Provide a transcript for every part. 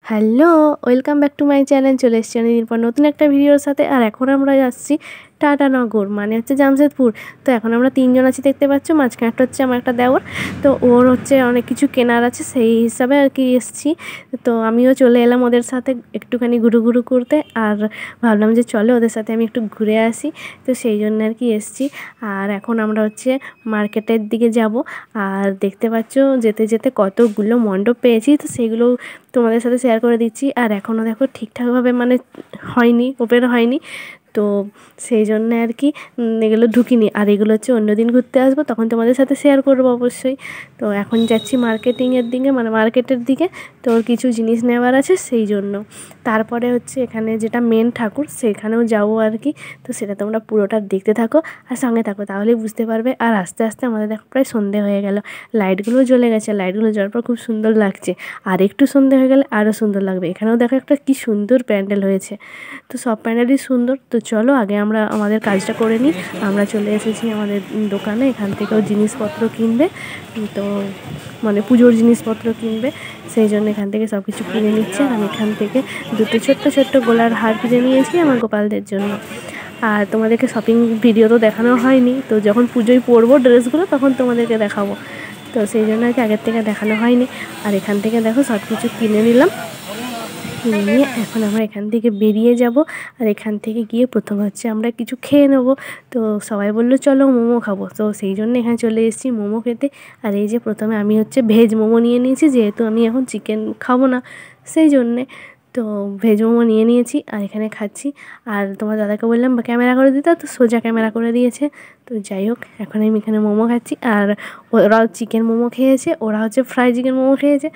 Hello, welcome back to my channel. চলে এসেছি অনেকদিন পর নতুন একটা ভিডিওর সাথে। আর এখন আমরা যাচ্ছি টাটানগর, মানে হচ্ছে জামশেদপুর। তো এখন আমরা তিনজন আছি, দেখতে পাচ্ছ। মাঝখানটা হচ্ছে আমার একটা দেওর, তো ওর হচ্ছে অনেক কিছু কেনার আছে, সেই হিসাবে আর কি এসেছি। তো আমিও চলে এলাম ওদের সাথে একটুখানি ঘুরু করতে। আর ভাবলাম যে চলো ওদের সাথে আমি একটু ঘুরে আসি, তো সেই জন্য আর কি এসেছি। আর এখন আমরা হচ্ছে মার্কেটের দিকে যাব। আর দেখতে পাচ্ছ যেতে যেতে কতগুলো মণ্ডপ পেয়েছি, তো সেগুলো তোমাদের সাথে শেয়ার করে দিচ্ছি। আর এখনও দেখো ঠিকঠাকভাবে মানে হয়নি, ওপেন হয়নি, তো সেই জন্য আর কি এগুলো ঢুকিনি। আর এগুলো হচ্ছে অন্যদিন ঘুরতে আসবো, তখন তোমাদের সাথে শেয়ার করবো অবশ্যই। তো এখন যাচ্ছি মার্কেটের দিকে, তো ওর কিছু জিনিস নেওয়ার আছে, সেই জন্য। তারপরে হচ্ছে এখানে যেটা মেন ঠাকুর, সেখানেও যাবো আর কি। তো সেটা তোমরা পুরোটা দেখতে থাকো আর সঙ্গে থাকো, তাহলেই বুঝতে পারবে। আর আস্তে আস্তে আমাদের দেখো প্রায় সন্ধে হয়ে গেল, লাইটগুলো জ্বলে গেছে। লাইটগুলো জ্বলার পর খুব সুন্দর লাগছে। আর একটু সন্ধে হয়ে গেলে আরও সুন্দর লাগবে। এখানেও দেখো একটা কি সুন্দর প্যান্ডেল হয়েছে। তো সব প্যান্ডেলই সুন্দর। তো চলো আগে আমরা আমাদের কাজটা করে নিই। আমরা চলে এসেছি আমাদের দোকানে, এখান থেকেও জিনিসপত্র কিনবে, তো মানে পুজোর জিনিসপত্র কিনবে, সেই জন্য এখান থেকে সব কিছু কিনে নিচ্ছে। আমি এখান থেকে দুটো ছোট্ট গোলার হার কিনে নিয়েছি আমার গোপালদের জন্য। আর তোমাদেরকে শপিং ভিডিও তো দেখানো হয়নি, তো যখন পুজোয় পরবো ড্রেসগুলো তখন তোমাদেরকে দেখাবো, তো সেই জন্য আর কি আগের থেকে দেখানো হয়নি। আর এখান থেকে দেখো সব কিছু কিনে নিলাম। নিয়ে এখন আমরা এখান থেকে বেরিয়ে যাব। আর এখান থেকে গিয়ে প্রথমে হচ্ছে আমরা কিছু খেয়ে নেবো। তো সবাই বললো চলো মোমো খাবো, তো সেই জন্য এখানে চলে এসেছি মোমো খেতে। আর এই যে প্রথমে আমি হচ্ছে ভেজ মোমো নিয়ে নিয়েছি, যেহেতু আমি এখন চিকেন খাবো না, সেই জন্যে। তো ভেজ মোমো নিয়ে নিয়েছি আর এখানে খাচ্ছি। আর তোমার দাদাকে বললাম ক্যামেরা করে দিতে, তো সোজা ক্যামেরা করে দিয়েছে। তো যাই হোক, এখন আমি এখানে মোমো খাচ্ছি। আর ওরাও চিকেন মোমো খেয়েছে, ওরা হচ্ছে ফ্রাই চিকেন মোমো খেয়েছে।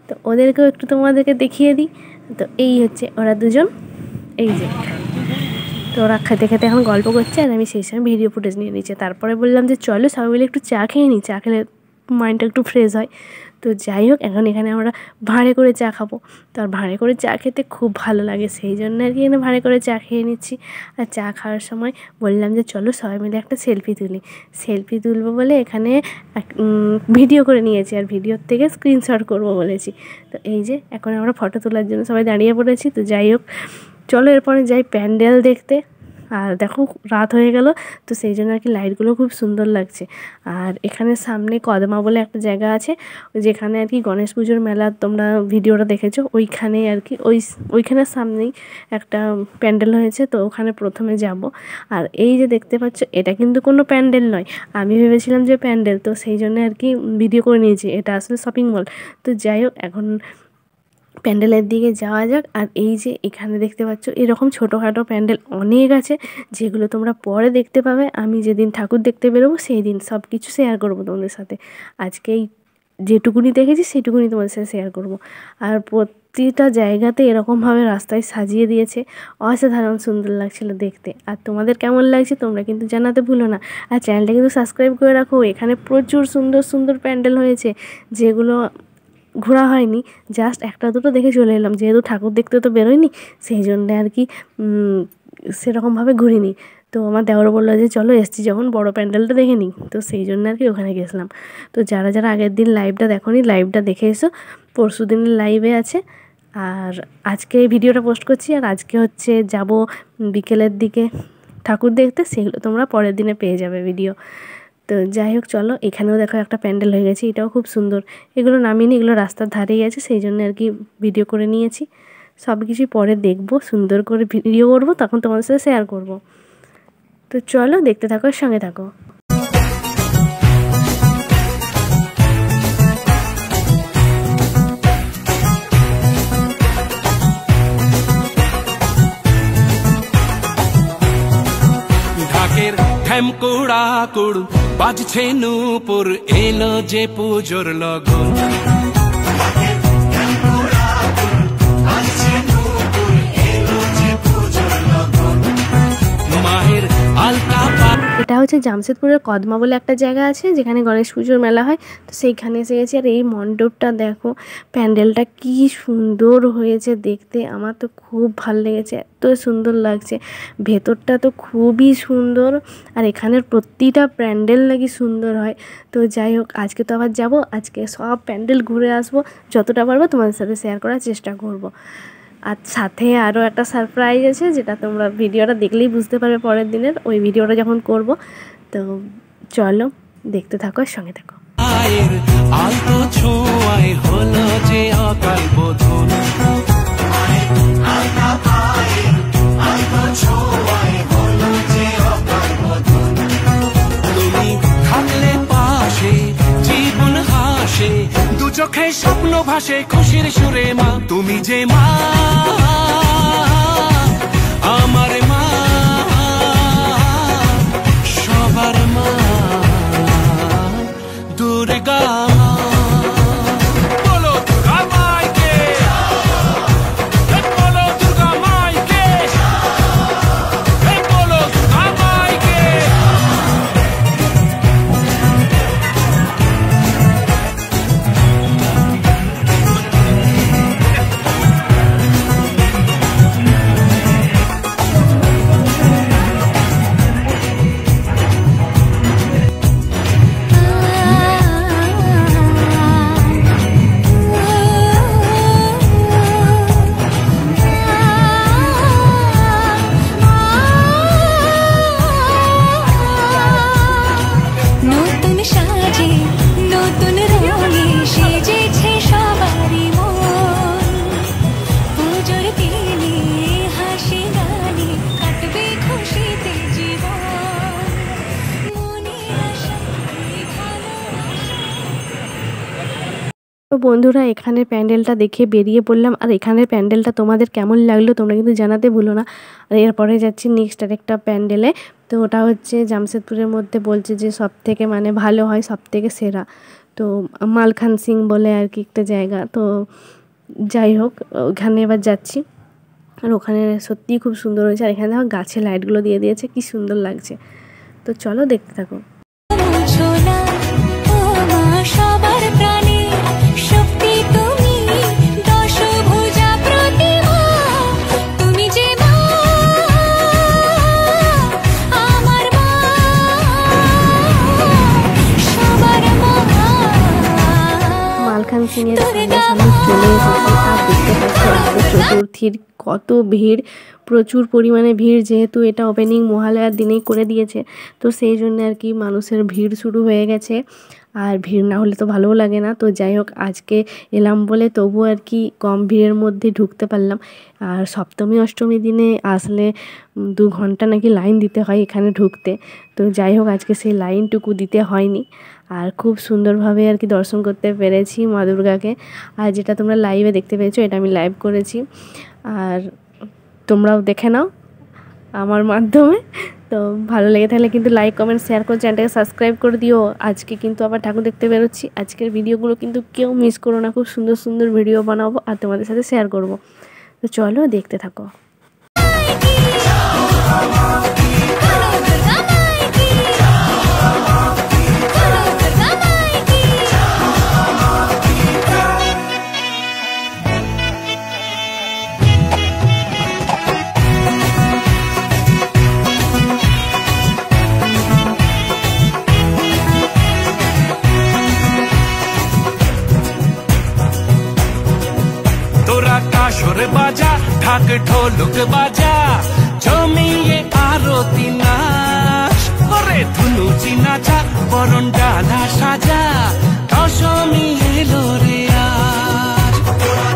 তো ওদেরকেও একটু তোমাদেরকে দেখিয়ে দিই। তো এই হচ্ছে ওরা দুজন, এই যে। তো ওরা খেতে খেতে এখন গল্প করছে, আর আমি সেই সময় ভিডিও ফুটেজ নিয়ে নিচ্ছি। তারপরে বললাম যে চলো সবাই মিলে একটু চা খেয়ে নিই, চা খেলে মাইন্ডটা একটু ফ্রেশ হয়। তো যাই হোক, এখন এখানে আমরা ভাঁড়ে করে চা খাবো। তো আর ভাঁড়ে করে চা খেতে খুব ভালো লাগে, সেই জন্য আর কি এখানে ভাঁড়ে করে চা খেয়ে নিচ্ছি। আর চা খাওয়ার সময় বললাম যে চলো সবাই মিলে একটা সেলফি তুলি। সেলফি তুলবো বলে এখানে ভিডিও করে নিয়েছি, আর ভিডিওর থেকে স্ক্রিনশট করবো বলেছি। তো এই যে এখন আমরা ফটো তোলার জন্য সবাই দাঁড়িয়ে পড়েছি। তো যাই হোক, চলো এরপরে যাই প্যান্ডেল দেখতে। আর দেখো রাত হয়ে গেল, তো সেই জন্য আর কি লাইটগুলো খুব সুন্দর লাগছে। আর এখানে সামনে কদমা বলে একটা জায়গা আছে, যেখানে আর কি গণেশ পুজোর মেলা তোমরা ভিডিওটা দেখেছো, ওইখানে আর কি ওইখানের সামনেই একটা প্যান্ডেল হয়েছে, তো ওখানে প্রথমে যাব। আর এই যে দেখতে পাচ্ছ, এটা কিন্তু কোনো প্যান্ডেল নয়, আমি ভেবেছিলাম যে প্যান্ডেল, তো সেই জন্য আর কি ভিডিও করে নিয়েছি। এটা আসলে শপিং মল। তো যাই হোক, এখন প্যান্ডেলের দিকে যাওয়া যাক। আর এই যে এখানে দেখতে পাচ্ছ, এরকম ছোটোখাটো প্যান্ডেল অনেক আছে, যেগুলো তোমরা পরে দেখতে পাবে। আমি যেদিন ঠাকুর দেখতে বেরোবো সেই দিন সব কিছু শেয়ার করবো তোমাদের সাথে। আজকেই যেটুকুনি দেখেছি সেটুকুনি তোমাদের সাথে শেয়ার করবো। আর প্রতিটা জায়গাতে এরকমভাবে রাস্তায় সাজিয়ে দিয়েছে, অসাধারণ সুন্দর লাগছিলো দেখতে। আর তোমাদের কেমন লাগছে তোমরা কিন্তু জানাতে ভুলো না। আর চ্যানেলটা কিন্তু সাবস্ক্রাইব করে রাখো। এখানে প্রচুর সুন্দর প্যান্ডেল হয়েছে, যেগুলো ঘোরা হয়নি, জাস্ট একটা দুটো দেখে চলে এলাম, যেহেতু ঠাকুর দেখতে তো বেরোয়নি, সেই জন্যে আর কি সেরকমভাবে ঘুরিনি। তো আমার দেওর বললো যে চলো এসছি যখন বড় প্যান্ডেলটা দেখে নিই, তো সেই জন্য আর কি ওখানে গেছিলাম। তো যারা আগের দিন লাইভটা দেখোনি, লাইভটা দেখে এসো, পরশু দিনের লাইভে আছে। আর আজকে এই ভিডিওটা পোস্ট করছি, আর আজকে হচ্ছে যাব বিকেলের দিকে ঠাকুর দেখতে, সেগুলো তোমরা পরের দিনে পেয়ে যাবে ভিডিও। তো যাই হোক, চলো এখানেও দেখো একটা প্যান্ডেল হয়ে গেছে, এটাও খুব সুন্দর। এগুলো নামিনি, এগুলো রাস্তার ধারেই আছে, সেই জন্য আর কি ভিডিও করে নিয়েছি। সব কিছুই পরে দেখবো, সুন্দর করে ভিডিও করবো, তখন তোমাদের সাথে শেয়ার করবো। তো চলো দেখতে থাকো, সঙ্গে থাকো। কুড়া কুড় বাজছে নূপুর, এলো যে পুজোর লগন। এটাও হচ্ছে জামশেদপুরের কদমা বলে একটা জায়গা আছে যেখানে গণেশ পুজোর মেলা হয়, তো সেইখানে এসে গেছি। আর এই মণ্ডপটা দেখো, প্যান্ডেলটা কি সুন্দর হয়েছে দেখতে, আমার তো খুব ভালো লেগেছে, এত সুন্দর লাগছে। ভেতরটা তো খুবই সুন্দর, আর এখানের প্রতিটা প্যান্ডেল নাকি সুন্দর হয়। তো যাই হোক, আজকে তো আবার যাব, আজকে সব প্যান্ডেল ঘুরে আসবো, যতটা পারবো তোমাদের সাথে শেয়ার করার চেষ্টা করব। আর সাথে আরও একটা সারপ্রাইজ আছে, যেটা তোমরা ভিডিওটা দেখলেই বুঝতে পারবে পরের দিনের, ওই ভিডিওটা যখন করব। তো চলো দেখতে থাকো, সঙ্গে থাকো। আলতো ছোঁয়ায় হলো যে অকাল বোধন, তুমি থাকলে পাশে জীবন হাসে, দু চোখে স্বপ্ন ভাসে খুশির সুরে মা, তুমি যে মা আমার মা, সবার মা দুর্গা। তো বন্ধুরা, এখানের প্যান্ডেলটা দেখে বেরিয়ে পড়লাম। আর এখানের প্যান্ডেলটা তোমাদের কেমন লাগলো তোমরা কিন্তু জানাতে ভুলো না। আর এরপরে যাচ্ছি নেক্সট আরেকটা প্যান্ডেলে। তো ওটা হচ্ছে জামশেদপুরের মধ্যে বলছে যে সব থেকে মানে ভালো হয়, সব থেকে সেরা। তো মালখান সিং বলে আর কি একটা জায়গা। তো যাই হোক, ওখানে এবার যাচ্ছি। আর ওখানে সত্যিই খুব সুন্দর হয়েছে। আর এখানে দেখো গাছে লাইটগুলো দিয়ে দিয়েছে, কি সুন্দর লাগছে। তো চলো দেখতে থাকো। মালখান সিংয়ের সামনে চলে এসেছি। আর দেখতে পাচ্ছি আজকে চতুর্থীর কত ভিড়, প্রচুর পরিমাণে ভিড়। যেহেতু এটা ওপেনিং মহালয়ার দিনেই করে দিয়েছে, তো সেই জন্য আর কি মানুষের ভিড় শুরু হয়ে গেছে। আর ভিড় না হলে তো ভালোও লাগে না। তো যাই হোক, আজকে এলাম বলে তবু আর কি কম ভিড়ের মধ্যে ঢুকতে পারলাম। আর সপ্তমী অষ্টমী দিনে আসলে 2 ঘন্টা নাকি লাইন দিতে হয় এখানে ঢুকতে। তো যাই হোক, আজকে সেই লাইনটুকু দিতে হয়নি। আর খুব সুন্দরভাবে আর কি দর্শন করতে পেরেছি মা দুর্গাকে। আর যেটা তোমরা লাইভে দেখতে পেয়েছো, এটা আমি লাইভ করেছি, আর তোমরাও দেখে নাও আমার মাধ্যমে। তো ভালো লেগে থাকলে কিন্তু লাইক কমেন্ট শেয়ার করে চ্যানেলটাকে সাবস্ক্রাইব করে দিও। আজকে কিন্তু আবার ঠাকুর দেখতে বেরোচ্ছি। আজকের ভিডিওগুলো কিন্তু কেউ মিস করো না, খুব সুন্দর সুন্দর ভিডিও বানাবো আর তোমাদের সাথে শেয়ার করব। তো চলো দেখতে থাকো। কাসর বাজা, ঢাক ঢোলক বাজা, জমিয়ে আরতি নাচ, করে ধুনুচি নাচা, বরণ ডালা সাজা, দশমী এলো রে আজ।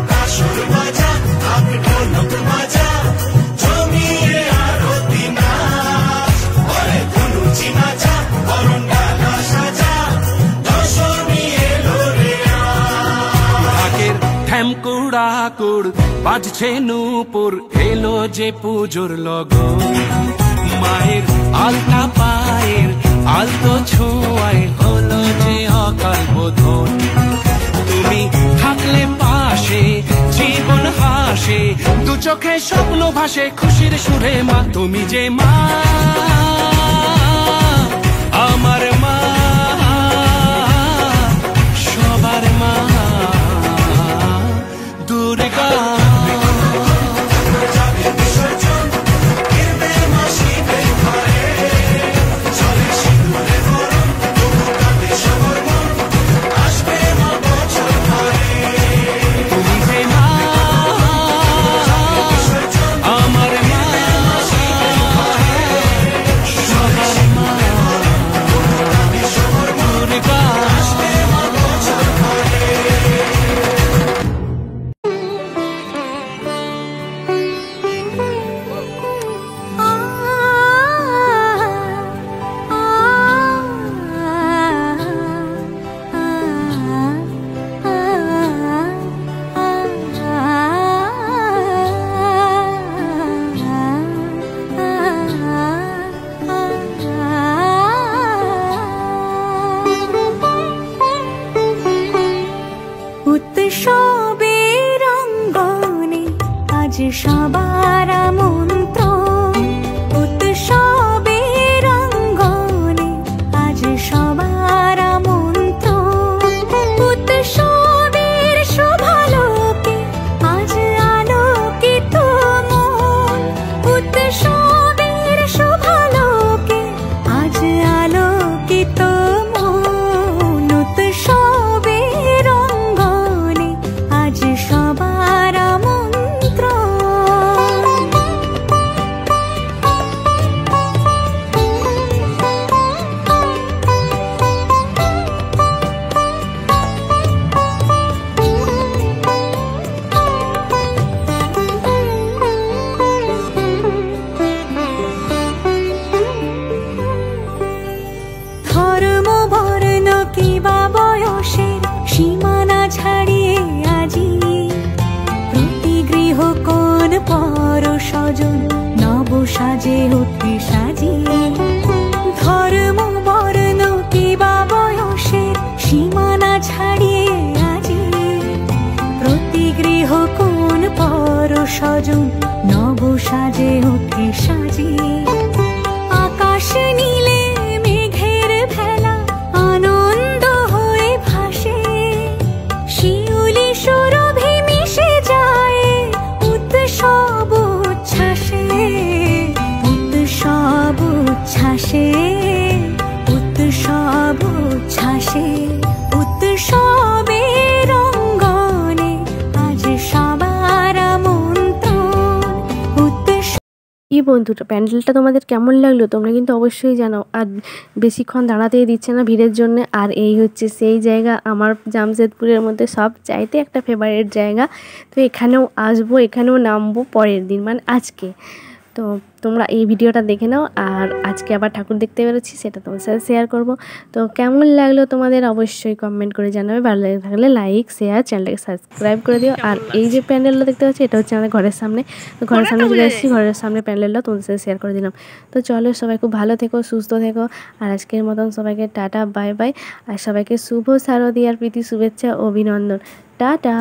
কাসর বাজা, ঢাক ঢোলক বাজা, জমিয়ে আরতি নাচ, করে ধুনুচি নাচা, বরণ ডালা সাজা, দশমী এলো রে আজ। ঢাকের ঠ্যামকুড়া কুড় বাজছে নূপুর, এলো যে পুজোর লগন, মায়ের আলতা পায়ের আলতো ছোঁয়ায় হলো যে অকাল বোধন, তুমি থাকলে পাশে জীবন হাসে, দু চোখে স্বপ্ন ভাসে খুশির সুরে মা, তুমি যে মা আমার মা সবার মা দুর্গা। উৎসবের অঙ্গনে আজ সবার আমন্ত্রণ, উৎসবের অঙ্গনে আজ সবার আমন্ত্রণ, উৎসবের শোভালোকে আজ আলোকিত মন, উৎসবের শোভালোকে আজ আলোকিত মন, উৎসবের অঙ্গনে আজ সবার আমন্ত্রণ। ধর্ম বর্ণ কিবা বয়সের সীমানা ছাড়িয়ে আজি প্রতি গৃহ কোন পর স্বজন নব সাজে উঠে সাজিয়ে। ধর্ম বর্ণ কিবা বয়সের সীমানা ছাড়িয়ে আজি প্রতি গৃহ কোন পর স্বজন নব সাজে উঠে সাজিয়ে। আকাশ নীলে মেঘের ভেলা আনন্দ হয়ে ভাসে, শিউলি সুরভি মিশে যায় উৎসব উচ্ছ্বাসে, উৎসব উচ্ছ্বাসে, উৎসব উচ্ছ্বাসে, উৎসবের অঙ্গনে আজ সবার আমন্ত্রণ। কি বন্ধুটা, প্যান্ডেলটা তোমাদের কেমন লাগলো তোমরা কিন্তু অবশ্যই জানাও। আর বেশিক্ষণ দাঁড়াতেই দিচ্ছে না ভিড়ের জন্য। আর এই হচ্ছে সেই জায়গা, আমার জামশেদপুরের মধ্যে সব চাইতে একটা ফেভারিট জায়গা। তো এখানেও আসবো, এখানেও নামবো পরের দিন, মানে আজকে। তো তোমরা এই ভিডিওটা দেখে নাও। আর আজকে আবার ঠাকুর দেখতে বেরোচ্ছি, সেটা তোমার সাথে শেয়ার করব। তো কেমন লাগলো তোমাদের অবশ্যই কমেন্ট করে জানাবে। ভালো লাগে থাকলে লাইক, শেয়ার, চ্যানেলটাকে সাবস্ক্রাইব করে দিও। আর এই যে প্যান্ডেলটা দেখতে পাচ্ছি, এটা হচ্ছে আমাদের ঘরের সামনে। তো ঘরের সামনে চলে এসেছি, ঘরের সামনে প্যান্ডেলটা তোমাদের সাথে শেয়ার করে দিলাম। তো চলো, সবাই খুব ভালো থেকো, সুস্থ থেকো। আর আজকের মতন সবাইকে টাটা, বাই বাই। আর সবাইকে শুভ শারদীয়ার প্রীতি শুভেচ্ছা, অভিনন্দন, টাটা।